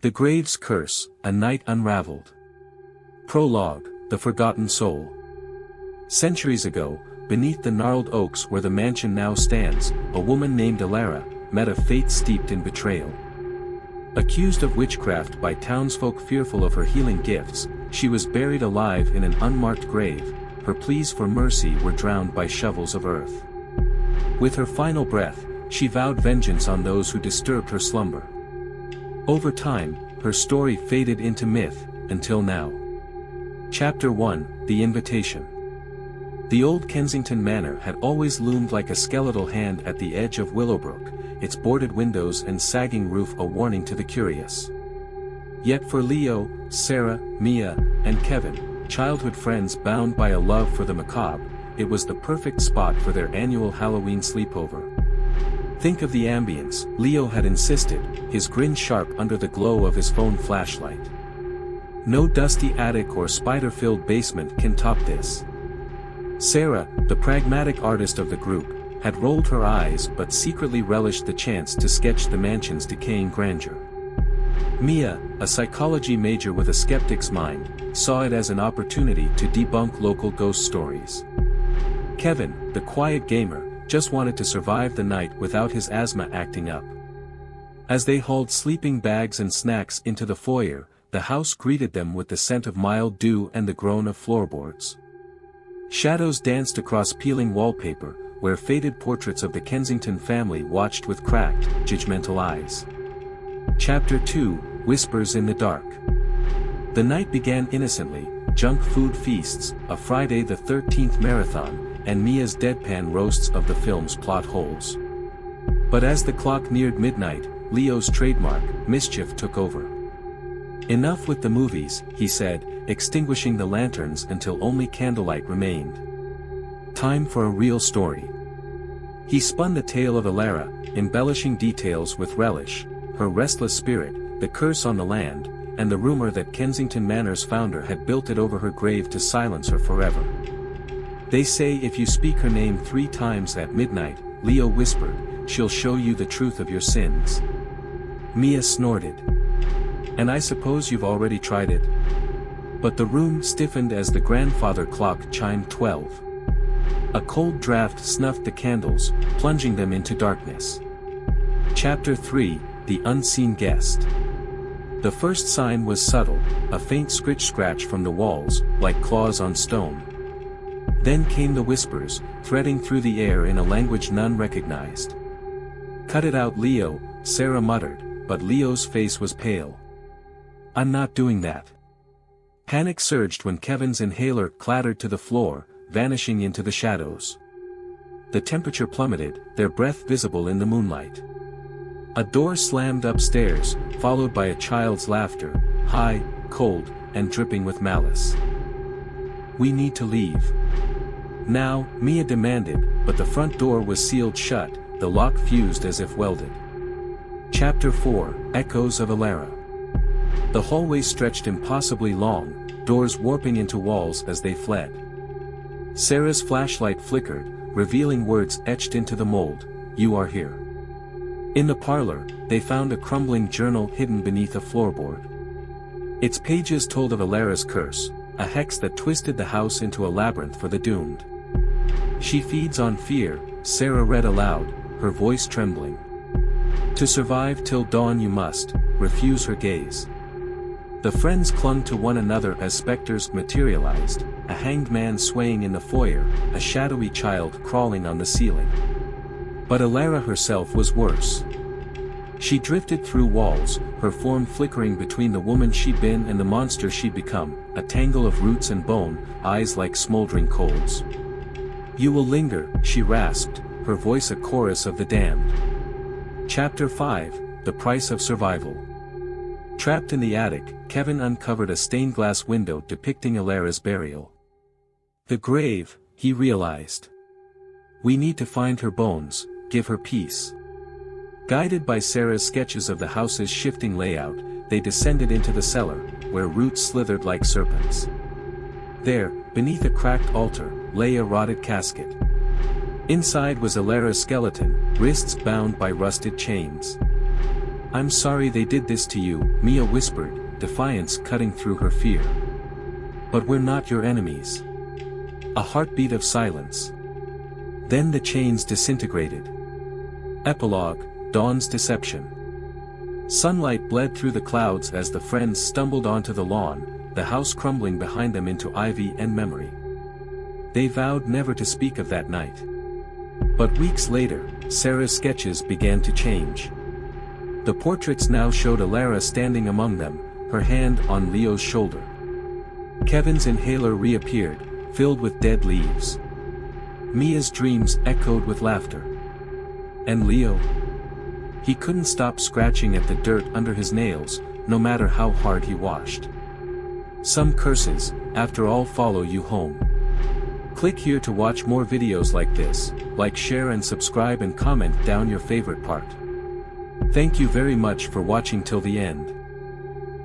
The Grave's Curse, A Night Unraveled. Prologue, The Forgotten Soul. Centuries ago, beneath the gnarled oaks where the mansion now stands, a woman named Alara met a fate steeped in betrayal. Accused of witchcraft by townsfolk fearful of her healing gifts, she was buried alive in an unmarked grave. Her pleas for mercy were drowned by shovels of earth. With her final breath, she vowed vengeance on those who disturbed her slumber. Over time, her story faded into myth, until now. Chapter 1, The Invitation. The old Kensington Manor had always loomed like a skeletal hand at the edge of Willowbrook, its boarded windows and sagging roof a warning to the curious. Yet for Leo, Sarah, Mia, and Kevin, childhood friends bound by a love for the macabre, it was the perfect spot for their annual Halloween sleepover. Think of the ambience, Leo had insisted, his grin sharp under the glow of his phone flashlight. No dusty attic or spider-filled basement can top this. Sarah, the pragmatic artist of the group, had rolled her eyes but secretly relished the chance to sketch the mansion's decaying grandeur. Mia, a psychology major with a skeptic's mind, saw it as an opportunity to debunk local ghost stories. Kevin, the quiet gamer, just wanted to survive the night without his asthma acting up. As they hauled sleeping bags and snacks into the foyer, the house greeted them with the scent of mild dew and the groan of floorboards. Shadows danced across peeling wallpaper, where faded portraits of the Kensington family watched with cracked, judgmental eyes. Chapter 2, Whispers in the Dark. The night began innocently, junk food feasts, a Friday the 13th marathon, and Mia's deadpan roasts of the film's plot holes. But as the clock neared midnight, Leo's trademark, mischief took over. Enough with the movies, he said, extinguishing the lanterns until only candlelight remained. Time for a real story. He spun the tale of Alara, embellishing details with relish, her restless spirit, the curse on the land, and the rumor that Kensington Manor's founder had built it over her grave to silence her forever. They say if you speak her name 3 times at midnight, Leo whispered, she'll show you the truth of your sins. Mia snorted. And I suppose you've already tried it? But the room stiffened as the grandfather clock chimed 12. A cold draft snuffed the candles, plunging them into darkness. Chapter 3, The Unseen Guest. The first sign was subtle, a faint scratch from the walls, like claws on stone. Then came the whispers, threading through the air in a language none recognized. Cut it out, Leo, Sarah muttered, but Leo's face was pale. I'm not doing that. Panic surged when Kevin's inhaler clattered to the floor, vanishing into the shadows. The temperature plummeted, their breath visible in the moonlight. A door slammed upstairs, followed by a child's laughter, high, cold, and dripping with malice. We need to leave. Now, Mia demanded, but the front door was sealed shut, the lock fused as if welded. Chapter 4, Echoes of Alara. The hallway stretched impossibly long, doors warping into walls as they fled. Sarah's flashlight flickered, revealing words etched into the mold, "You are here." In the parlor, they found a crumbling journal hidden beneath a floorboard. Its pages told of Alara's curse, a hex that twisted the house into a labyrinth for the doomed. She feeds on fear, Sarah read aloud, her voice trembling. To survive till dawn you must, refuse her gaze. The friends clung to one another as specters materialized, a hanged man swaying in the foyer, a shadowy child crawling on the ceiling. But Alara herself was worse. She drifted through walls, her form flickering between the woman she'd been and the monster she'd become, a tangle of roots and bone, eyes like smoldering coals. You will linger, she rasped, her voice a chorus of the damned. Chapter 5, The Price of Survival. Trapped in the attic, Kevin uncovered a stained glass window depicting Alara's burial. The grave, he realized. We need to find her bones, give her peace. Guided by Sarah's sketches of the house's shifting layout, they descended into the cellar, where roots slithered like serpents. There, beneath a cracked altar, lay a rotted casket. Inside was Alara's skeleton, wrists bound by rusted chains. I'm sorry they did this to you, Mia whispered, defiance cutting through her fear. But we're not your enemies. A heartbeat of silence. Then the chains disintegrated. Epilogue, Dawn's deception. Sunlight bled through the clouds as the friends stumbled onto the lawn, the house crumbling behind them into ivy and memory. They vowed never to speak of that night. But weeks later, Sarah's sketches began to change. The portraits now showed Alara standing among them, her hand on Leo's shoulder. Kevin's inhaler reappeared, filled with dead leaves. Mia's dreams echoed with laughter. And Leo? He couldn't stop scratching at the dirt under his nails, no matter how hard he washed. Some curses, after all, follow you home. Click here to watch more videos like this, like, share and subscribe and comment down your favorite part. Thank you very much for watching till the end.